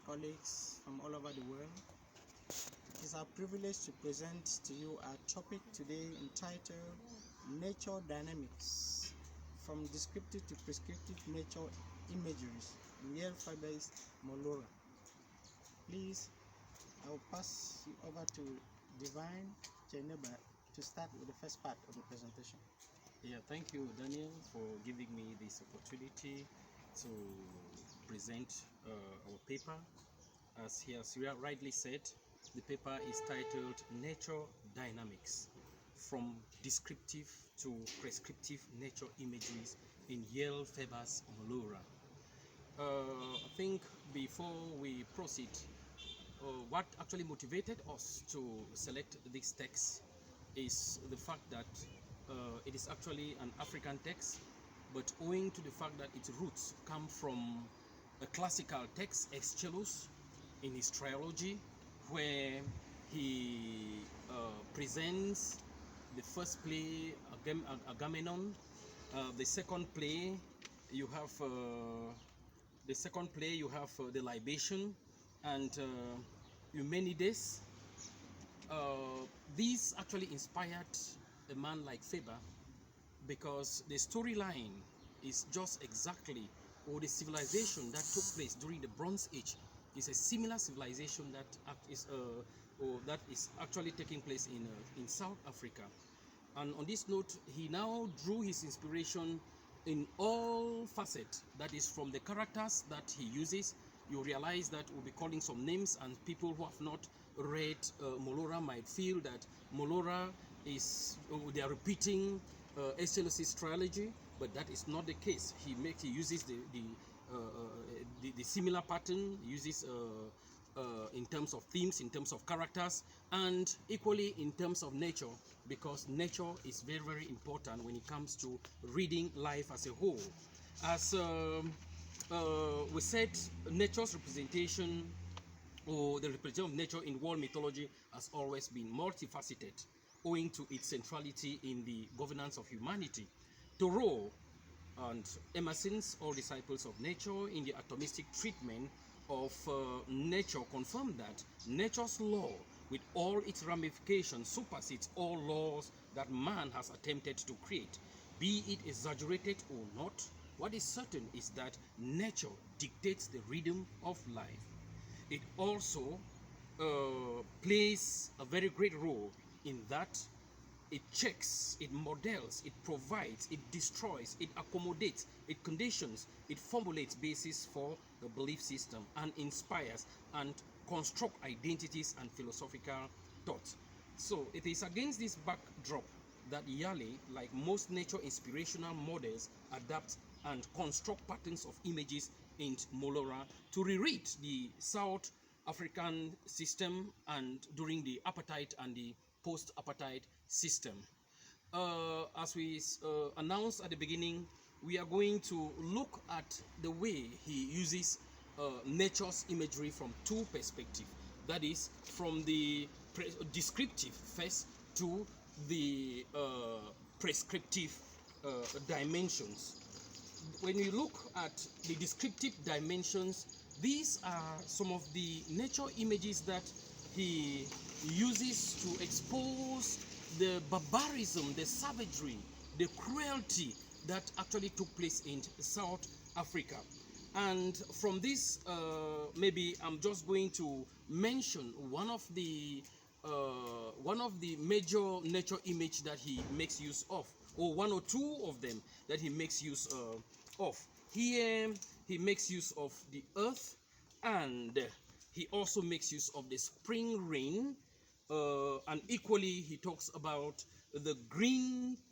colleagues from all over the world. It is our privilege to present to you our topic today entitled Nature Dynamics, from Descriptive to Prescriptive Nature Imageries in Yael Farber's Molora. Please, I will pass you over to Divine Neba to start with the first part of the presentation. Yeah, thank you, Daniel, for giving me this opportunity to present our paper. As he has rightly said, the paper is titled Nature Dynamics, from Descriptive to Prescriptive Nature Imageries in Yael Farber's Molora. I think before we proceed, what actually motivated us to select this text is the fact that it is actually an African text, but owing to the fact that its roots come from a classical text, Aeschylus, in his trilogy, where he presents the first play, Agamemnon. The second play, you have the libation, and Eumenides. These actually inspired a man like Farber, because the storyline is just exactly, or the civilization that took place during the Bronze Age is a similar civilization that is actually taking place in South Africa. And on this note, he now drew his inspiration in all facets, that is from the characters that he uses. You realize that we'll be calling some names, and people who have not read Molora might feel that Molora is, they are repeating Aeschylus' trilogy, but that is not the case. He uses the similar pattern, uses in terms of themes, in terms of characters, and equally in terms of nature, because nature is very, very important when it comes to reading life as a whole. As we said, nature's representation, or the representation of nature in world mythology, has always been multifaceted, owing to its centrality in the governance of humanity. Thoreau and Emerson's All Disciples of Nature, in the atomistic treatment of nature, confirmed that nature's law, with all its ramifications, supersedes all laws that man has attempted to create. Be it exaggerated or not, what is certain is that nature dictates the rhythm of life. It also plays a very great role in that it checks, it models, it provides, it destroys, it accommodates, it conditions, it formulates basis for the belief system, and inspires and construct identities and philosophical thoughts. So it is against this backdrop that Yael, like most nature inspirational models, adapt and construct patterns of images in Molora to reread the South African system and during the apartheid and the post-apartheid system. As we announced at the beginning, we are going to look at the way he uses nature's imagery from two perspectives. That is, from the descriptive first to the prescriptive dimensions. When you look at the descriptive dimensions, these are some of the nature images that he uses to expose the barbarism, the savagery, the cruelty that actually took place in South Africa. And from this, maybe I'm just going to mention one of the major nature image that he makes use of, or one or two of them that he makes use of. Here he makes use of the earth, and he also makes use of the spring rain, and equally he talks about the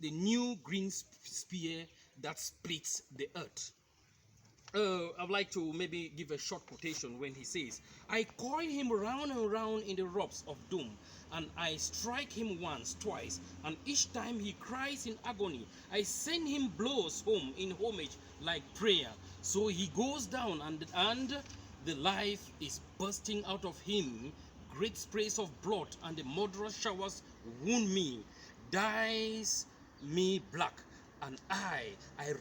new green spear that splits the earth. I'd like to maybe give a short quotation when he says, "I coil him round and round in the ropes of doom, and I strike him once, twice, and each time he cries in agony. I send him blows home in homage like prayer. So he goes down, and the life is bursting out of him. Great sprays of blood and the murderous showers wound me, dyes me black, and I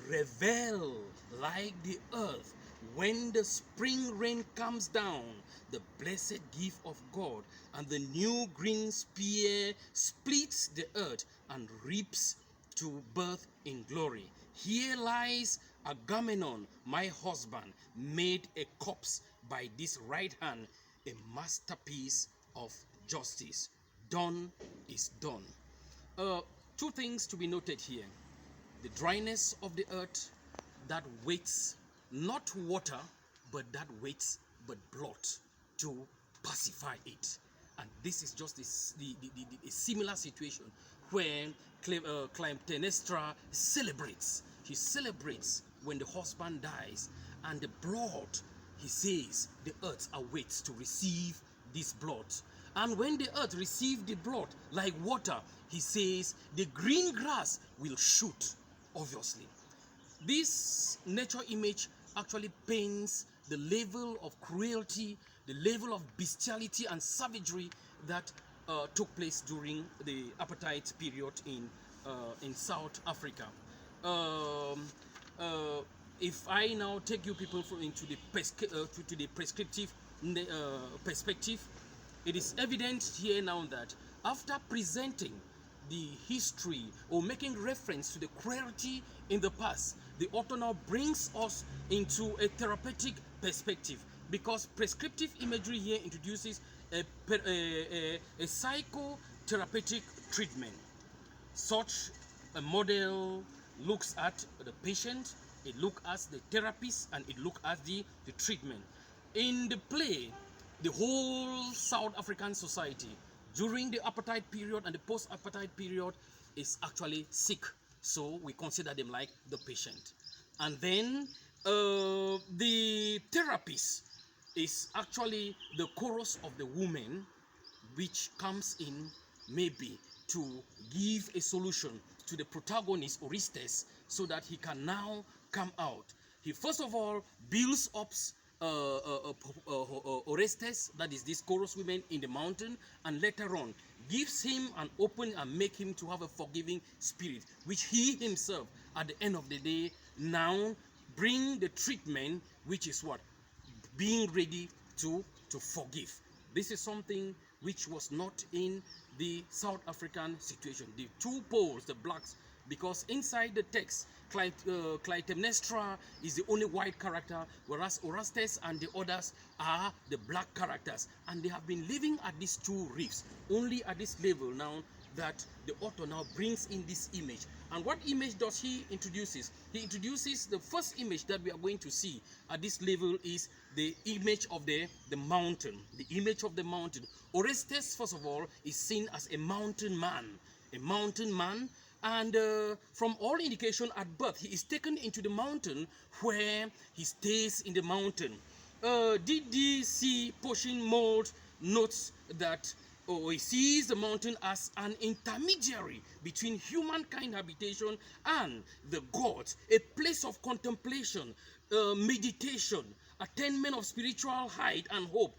revel like the earth When the spring rain comes down, the blessed gift of God, and the new green spear splits the earth and reaps to birth in glory. Here lies Agamemnon, my husband, made a corpse by this right hand, a masterpiece of justice. Done is done. Two things to be noted here: the dryness of the earth that waits not water, but that waits but blood to pacify it. And this is just a similar situation when Clytemnestra celebrates. She celebrates when the husband dies, and the blood, he says, the earth awaits to receive this blood. And when the earth receives the blood like water, he says the green grass will shoot, obviously. This nature image actually paints the level of cruelty, the level of bestiality and savagery that took place during the apartheid period in South Africa. If I now take you people into the prescriptive perspective, it is evident here now that after presenting the history or making reference to the cruelty in the past, the author now brings us into a therapeutic perspective, because prescriptive imagery here introduces a psychotherapeutic treatment. Such a model looks at the patient, it looks at the therapist, and it looks at the treatment. In the play, the whole South African society during the apartheid period and the post-apartheid period is actually sick, so we consider them like the patient. And then the therapist is actually the chorus of the woman, which comes in maybe to give a solution to the protagonist Oresteia, so that he can now come out. He first of all builds up Oresteia, that is this chorus woman, in the mountain, and later on gives him an open and make him to have a forgiving spirit, which he himself at the end of the day now bring the treatment, which is what? Being ready to forgive. This is something which was not in the South African situation. The two poles, the blacks, because inside the text, Clytemnestra is the only white character, whereas Oresteia and the others are the black characters. And they have been living at these two reefs, only at this level now that the author now brings in this image. And what image does he introduces? He introduces the first image that we are going to see at this level is the image of the mountain. The image of the mountain. Oresteia, first of all, is seen as a mountain man. A mountain man. And from all indication at birth, he is taken into the mountain where he stays in the mountain. DDC Potion Mold notes that he sees the mountain as an intermediary between humankind habitation and the gods, a place of contemplation, meditation, attainment of spiritual height and hope,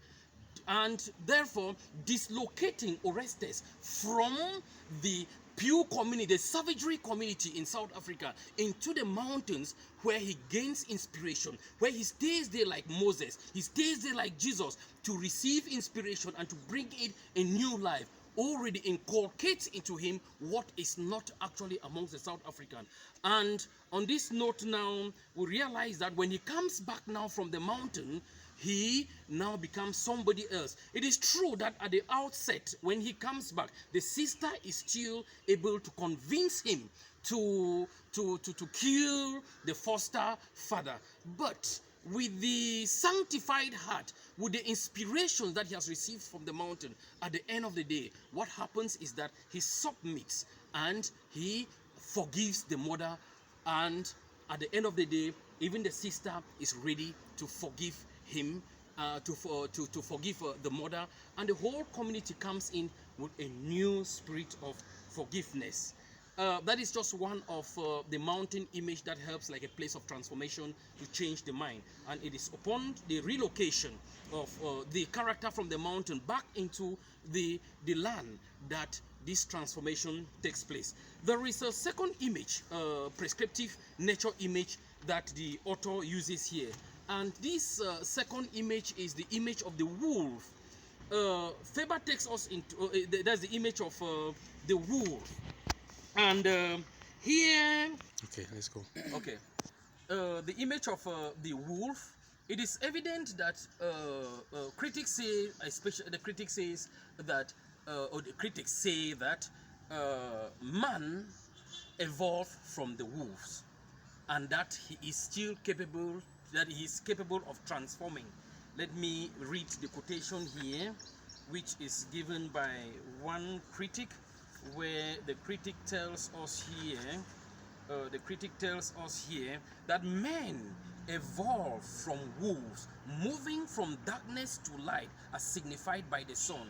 and therefore dislocating Oresteia from the pure community, the savagery community in South Africa, into the mountains where he gains inspiration, where he stays there like Moses, he stays there like Jesus to receive inspiration and to bring it a new life, already inculcates into him what is not actually amongst the South African. And on this note now, we realize that when he comes back now from the mountain, he now becomes somebody else. It is true that at the outset, when he comes back, the sister is still able to convince him to kill the foster father. But with the sanctified heart, with the inspirations that he has received from the mountain, at the end of the day, what happens is that he submits and he forgives the mother, and at the end of the day, even the sister is ready to forgive him, to forgive the mother, and the whole community comes in with a new spirit of forgiveness. That is just one of the mountain image that helps like a place of transformation to change the mind. And it is upon the relocation of the character from the mountain back into the land that this transformation takes place. There is a second image, prescriptive nature image, that the author uses here. And this second image is the image of the wolf. Farber takes us into that's the image of the wolf, and here. Okay, let's go. Okay, the image of the wolf. It is evident that critics say, especially the critic says that, or the critics say that man evolved from the wolves, and that he is still capable, that he is capable of transforming. Let me read the quotation here, which is given by one critic, where the critic tells us here, that men evolve from wolves, moving from darkness to light, as signified by the sun.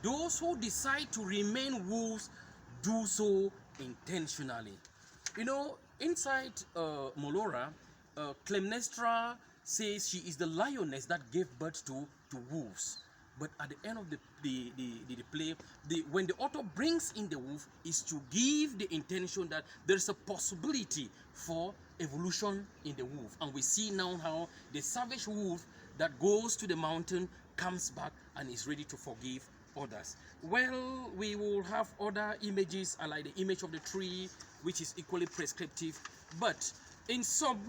Those who decide to remain wolves do so intentionally. You know, inside Molora, Clemnestra says she is the lioness that gave birth to wolves. But at the end of the play, when the author brings in the wolf, is to give the intention that there is a possibility for evolution in the wolf. And we see now how the savage wolf that goes to the mountain comes back and is ready to forgive others. Well, we will have other images, like the image of the tree, which is equally prescriptive. But in some,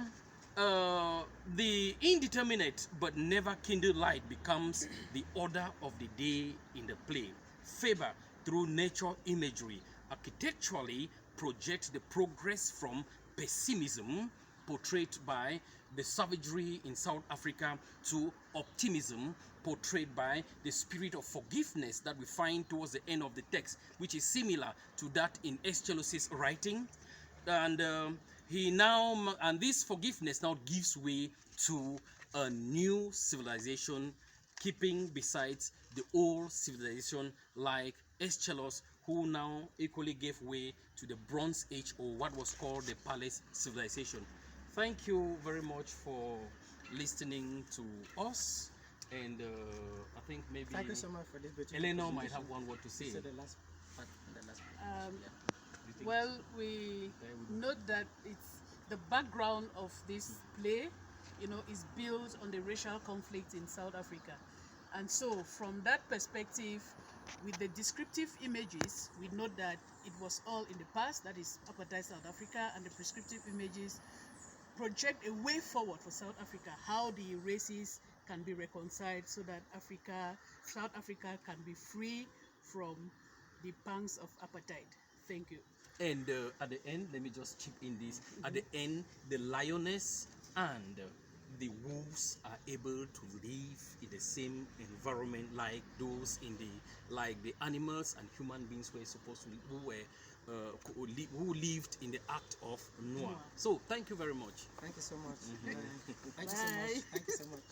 the indeterminate but never kindled light becomes the order of the day in the play. Farber, through nature imagery, architecturally projects the progress from pessimism, portrayed by the savagery in South Africa, to optimism, portrayed by the spirit of forgiveness that we find towards the end of the text, which is similar to that in Aeschylus's writing. And this forgiveness now gives way to a new civilization, keeping besides the old civilization like Aeschylus, who now equally gave way to the Bronze Age, or what was called the Palace civilization. Thank you very much for listening to us, and I think maybe Thank you so much for this beautiful Eleanor might have one word to say. So the last part, Well, we note that it's the background of this play, you know, is built on the racial conflict in South Africa. And so from that perspective, with the descriptive images, we note that it was all in the past, that is apartheid South Africa, and the prescriptive images project a way forward for South Africa, how the races can be reconciled so that South Africa can be free from the pangs of apartheid. Thank you. And at the end, let me just chip in this. At the end, the lioness and the wolves are able to live in the same environment like those like the animals and human beings were supposed to live, who lived in the act of Noah. So thank you very much. thank you so much. Bye. Thank you so much. Thank you so much.